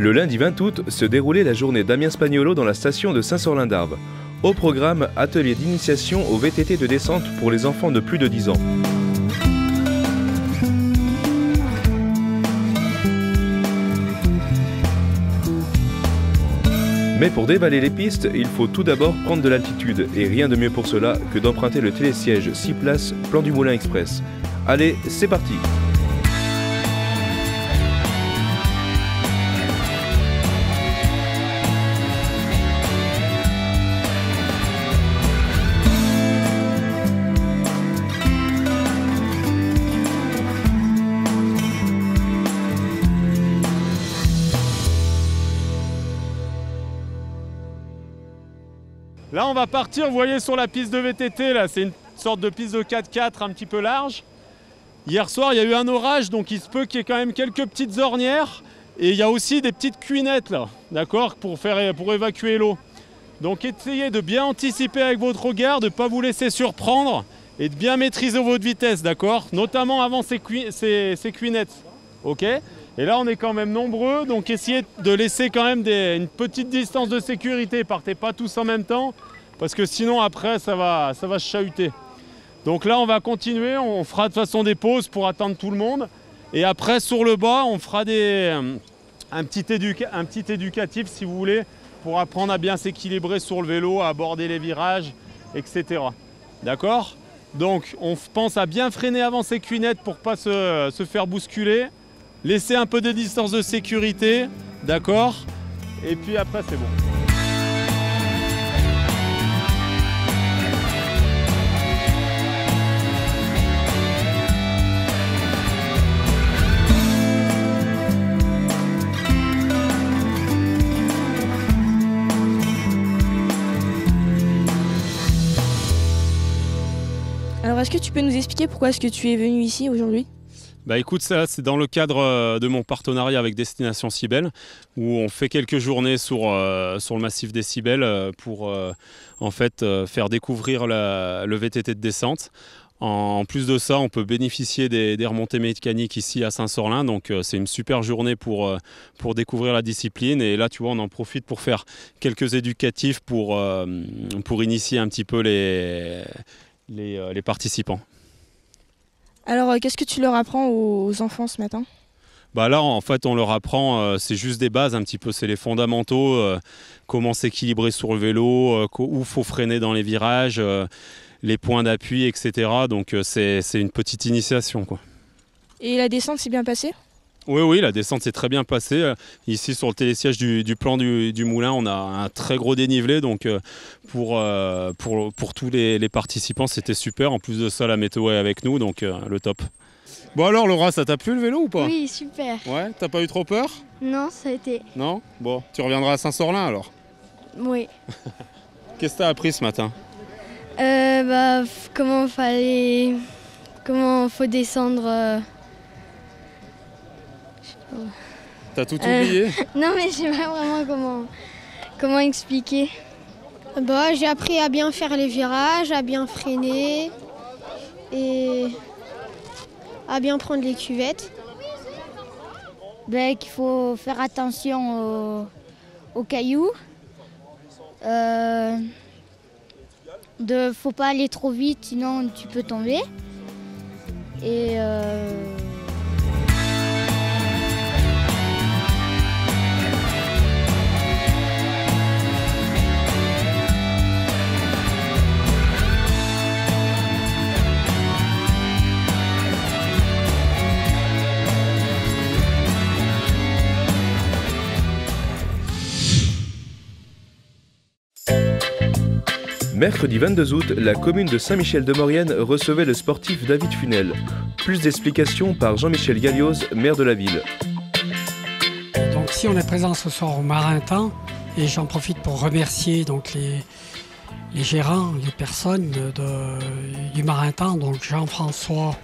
Le lundi 20 août se déroulait la journée Damien Spagnolo dans la station de Saint-Sorlin-d'Arves. Au programme, atelier d'initiation au VTT de descente pour les enfants de plus de 10 ans. Mais pour dévaler les pistes, il faut tout d'abord prendre de l'altitude, et rien de mieux pour cela que d'emprunter le télésiège 6 places Plan du Moulin Express. Allez, c'est parti! Là on va partir, vous voyez sur la piste de VTT, là c'est une sorte de piste de 4x4 un petit peu large. Hier soir il y a eu un orage, donc il se peut qu'il y ait quand même quelques petites ornières. Et il y a aussi des petites cuinettes là, d'accord, pour évacuer l'eau. Donc essayez de bien anticiper avec votre regard, de ne pas vous laisser surprendre et de bien maîtriser votre vitesse, d'accord, notamment avant ces cuinettes, ok. Et là on est quand même nombreux, donc essayez de laisser quand même une petite distance de sécurité. Partez pas tous en même temps, parce que sinon après ça va se chahuter. Donc là on va continuer, on fera de toute façon des pauses pour attendre tout le monde. Et après sur le bas on fera un petit éducatif si vous voulez, pour apprendre à bien s'équilibrer sur le vélo, à aborder les virages, etc. D'accord? Donc on pense à bien freiner avant ces cuinettes pour ne pas se faire bousculer. Laissez un peu de distance de sécurité, d'accord? Et puis après c'est bon. Alors est-ce que tu peux nous expliquer pourquoi est-ce que tu es venu ici aujourd'hui ? Bah écoute, ça c'est dans le cadre de mon partenariat avec Destination Cybèle, où on fait quelques journées sur le massif des Cybèles pour en fait faire découvrir le VTT de descente. En plus de ça, on peut bénéficier des remontées mécaniques ici à Saint-Sorlin, donc c'est une super journée pour découvrir la discipline. Et là, tu vois, on en profite pour faire quelques éducatifs pour initier un petit peu les participants. Alors qu'est-ce que tu leur apprends aux enfants ce matin ? Bah là en fait on leur apprend, c'est juste des bases un petit peu, c'est les fondamentaux, comment s'équilibrer sur le vélo, où il faut freiner dans les virages, les points d'appui, etc. Donc c'est une petite initiation, quoi. Et la descente s'est bien passée ? Oui, la descente s'est très bien passée. Ici sur le télésiège du plan du moulin, on a un très gros dénivelé, donc pour tous les participants c'était super. En plus de ça, la météo est avec nous, donc le top. Bon alors Laura, ça t'a plu le vélo ou pas ? Oui, super. Ouais, t'as pas eu trop peur ? Non, ça a été. Non ? Bon, tu reviendras à Saint-Sorlin alors ? Oui. Qu'est-ce que t'as appris ce matin ? Comment faut descendre. T'as tout oublié ? Non, mais je sais pas vraiment comment expliquer. J'ai appris à bien faire les virages, à bien freiner et à bien prendre les cuvettes. Qu'il faut faire attention aux cailloux. Faut pas aller trop vite, sinon tu peux tomber. Et Mercredi 22 août, la commune de Saint-Michel-de-Maurienne recevait le sportif David Funel. Plus d'explications par Jean-Michel Galioz, maire de la ville. Donc si on est présent ce soir au Marintin, et j'en profite pour remercier donc les gérants, les personnes du Marintin, donc Jean-François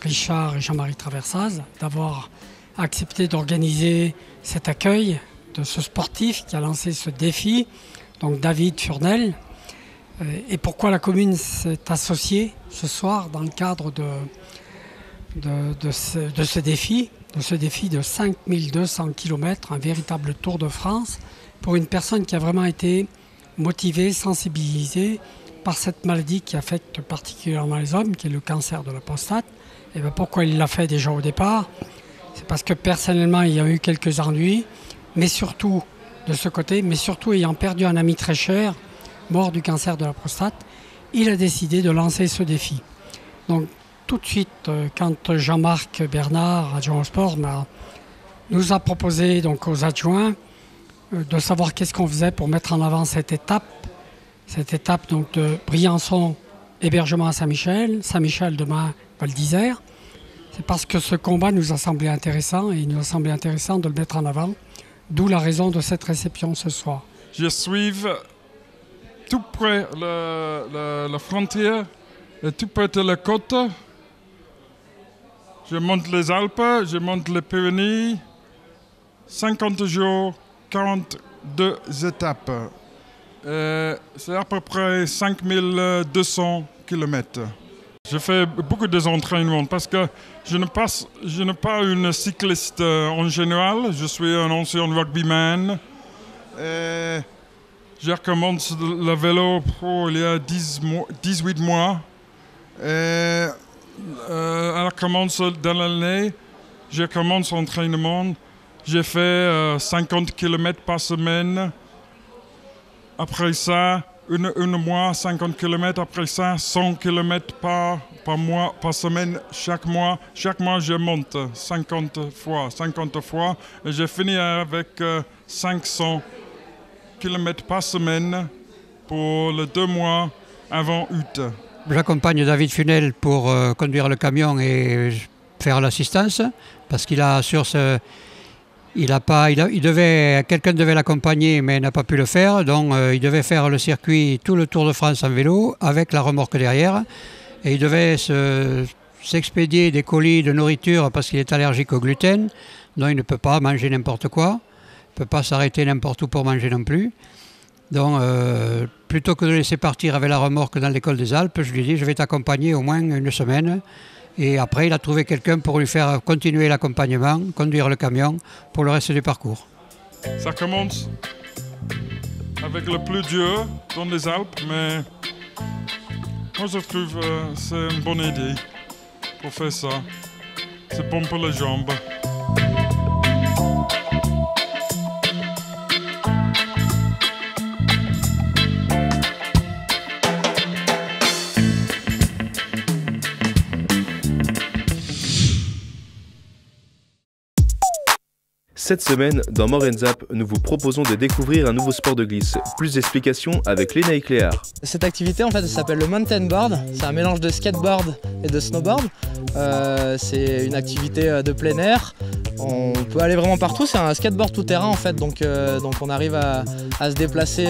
Richard et Jean-Marie Traversaz, d'avoir accepté d'organiser cet accueil de ce sportif qui a lancé ce défi, donc David Funel. Et pourquoi la commune s'est associée ce soir dans le cadre de ce défi. de ce défi de 5200 km, un véritable Tour de France, pour une personne qui a vraiment été motivée, sensibilisée par cette maladie qui affecte particulièrement les hommes, qui est le cancer de la prostate. Et bien pourquoi il l'a fait déjà au départ? C'est parce que personnellement, il y a eu quelques ennuis, mais surtout de ce côté, mais surtout ayant perdu un ami très cher, mort du cancer de la prostate, il a décidé de lancer ce défi. Donc tout de suite, quand Jean-Marc Bernard, adjoint au sport, nous a proposé donc, aux adjoints de savoir qu'est-ce qu'on faisait pour mettre en avant cette étape donc, de Briançon, hébergement à Saint-Michel, Saint-Michel demain Val d'Isère. C'est parce que ce combat nous a semblé intéressant et il nous a semblé intéressant de le mettre en avant, d'où la raison de cette réception ce soir. Je suis tout près de la frontière, et tout près de la côte. Je monte les Alpes, je monte les Pyrénées, 50 jours, 42 étapes. C'est à peu près 5200 km. Je fais beaucoup d'entraînements parce que je n'ai pas une cycliste en général. Je suis un ancien rugbyman. J'ai commencé le vélo il y a 18 mois. Elle commence dans l'année. J'ai commencé l'entraînement. J'ai fait 50 km par semaine. Après ça, un mois, 50 km. Après ça, 100 km par mois, par semaine, chaque mois. Chaque mois, je monte 50 fois. Et j'ai fini avec 500 km par semaine pour les 2 mois avant août. J'accompagne David Funel pour conduire le camion et faire l'assistance parce qu'il a sur ce... Quelqu'un devait l'accompagner mais il n'a pas pu le faire, donc il devait faire le circuit, tout le Tour de France en vélo avec la remorque derrière et il devait s'expédier des colis de nourriture parce qu'il est allergique au gluten, donc il ne peut pas manger n'importe quoi, il ne peut pas s'arrêter n'importe où pour manger non plus. Donc plutôt que de laisser partir avec la remorque dans l'école des Alpes, je lui ai dit je vais t'accompagner au moins une semaine. Et après, il a trouvé quelqu'un pour lui faire continuer l'accompagnement, conduire le camion pour le reste du parcours. Ça commence avec le plus dur dans les Alpes, mais moi je trouve que c'est une bonne idée pour faire ça. C'est bon pour les jambes. Cette semaine, dans Morenzap, nous vous proposons de découvrir un nouveau sport de glisse. Plus d'explications avec Léna Ecléard. Cette activité, en fait, elle s'appelle le mountain board. C'est un mélange de skateboard et de snowboard. C'est une activité de plein air. On peut aller vraiment partout. C'est un skateboard tout-terrain, en fait. Donc on arrive à se déplacer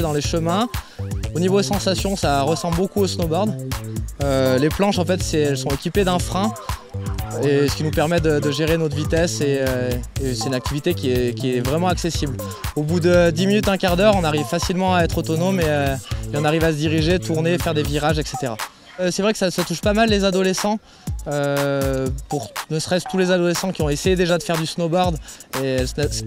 dans les chemins. Au niveau des sensations, ça ressemble beaucoup au snowboard. Les planches, en fait, elles sont équipées d'un frein. Et ce qui nous permet de gérer notre vitesse et c'est une activité qui est vraiment accessible. Au bout de 10 minutes, un quart d'heure, on arrive facilement à être autonome et on arrive à se diriger, tourner, faire des virages, etc. C'est vrai que ça touche pas mal les adolescents, pour ne serait-ce tous les adolescents qui ont essayé déjà de faire du snowboard. Et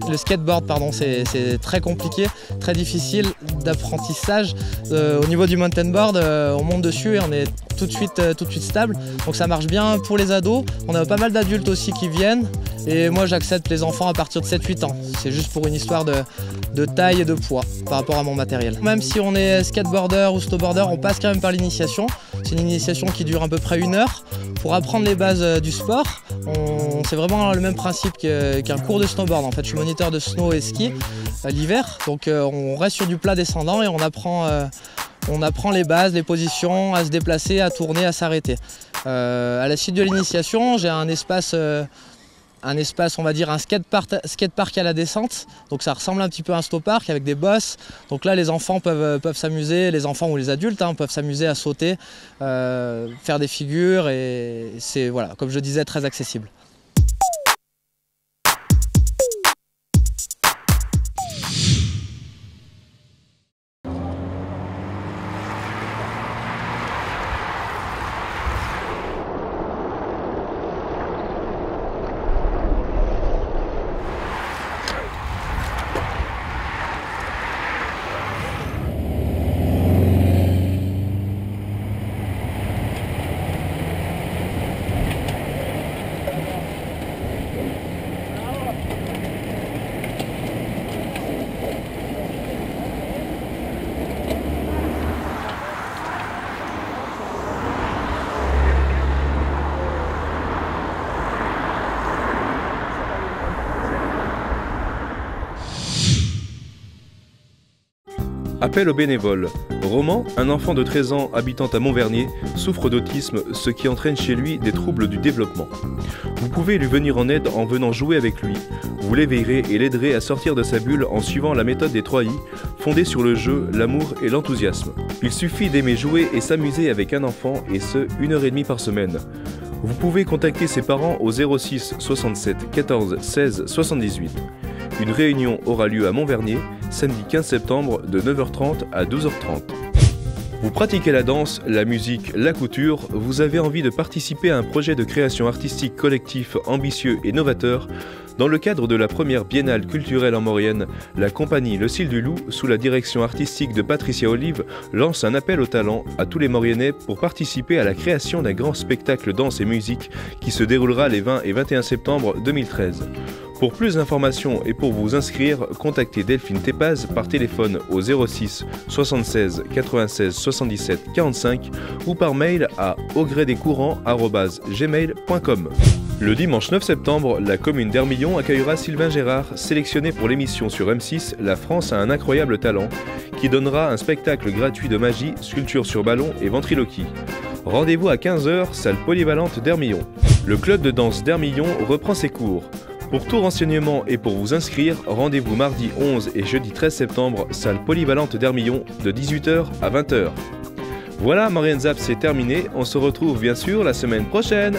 le skateboard, pardon, c'est très compliqué, très difficile d'apprentissage. Au niveau du mountain board, on monte dessus et on est tout de suite stable. Donc ça marche bien pour les ados. On a pas mal d'adultes aussi qui viennent. Et moi j'accepte les enfants à partir de 7-8 ans. C'est juste pour une histoire de taille et de poids par rapport à mon matériel. Même si on est skateboarder ou snowboarder, on passe quand même par l'initiation. C'est une initiation qui dure à peu près 1 heure. Pour apprendre les bases du sport, c'est vraiment le même principe qu'un cours de snowboard. En fait, je suis moniteur de snow et ski l'hiver. Donc on reste sur du plat descendant et on apprend les bases, les positions, à se déplacer, à tourner, à s'arrêter. À la suite de l'initiation, j'ai un espace, on va dire un skatepark à la descente. Donc ça ressemble un petit peu à un snowpark avec des bosses. Donc là, les enfants peuvent s'amuser, les enfants ou les adultes peuvent s'amuser à sauter, faire des figures et c'est, voilà, comme je disais, très accessible. Appel aux bénévoles. Roman, un enfant de 13 ans habitant à Montvernier, souffre d'autisme, ce qui entraîne chez lui des troubles du développement. Vous pouvez lui venir en aide en venant jouer avec lui. Vous l'éveillerez et l'aiderez à sortir de sa bulle en suivant la méthode des 3 I, fondée sur le jeu, l'amour et l'enthousiasme. Il suffit d'aimer jouer et s'amuser avec un enfant, et ce, 1h30 par semaine. Vous pouvez contacter ses parents au 06 67 14 16 78. Une réunion aura lieu à Montvernier, samedi 15 septembre de 9h30 à 12h30. Vous pratiquez la danse, la musique, la couture, vous avez envie de participer à un projet de création artistique collectif ambitieux et novateur. Dans le cadre de la première biennale culturelle en Maurienne, la compagnie Le Cil du Loup, sous la direction artistique de Patricia Olive, lance un appel au talent à tous les Mauriennais pour participer à la création d'un grand spectacle danse et musique qui se déroulera les 20 et 21 septembre 2013. Pour plus d'informations et pour vous inscrire, contactez Delphine Tepaz par téléphone au 06 76 96 77 45 ou par mail à augredescourants@gmail.com. Le dimanche 9 septembre, la commune d'Hermillon accueillera Sylvain Gérard, sélectionné pour l'émission sur M6 La France a un incroyable talent, qui donnera un spectacle gratuit de magie, sculpture sur ballon et ventriloquie. Rendez-vous à 15h, salle polyvalente d'Hermillon. Le club de danse d'Hermillon reprend ses cours. Pour tout renseignement et pour vous inscrire, rendez-vous mardi 11 et jeudi 13 septembre, salle polyvalente d'Hermillon, de 18h à 20h. Voilà, Maurienne Zap, c'est terminé. On se retrouve bien sûr la semaine prochaine.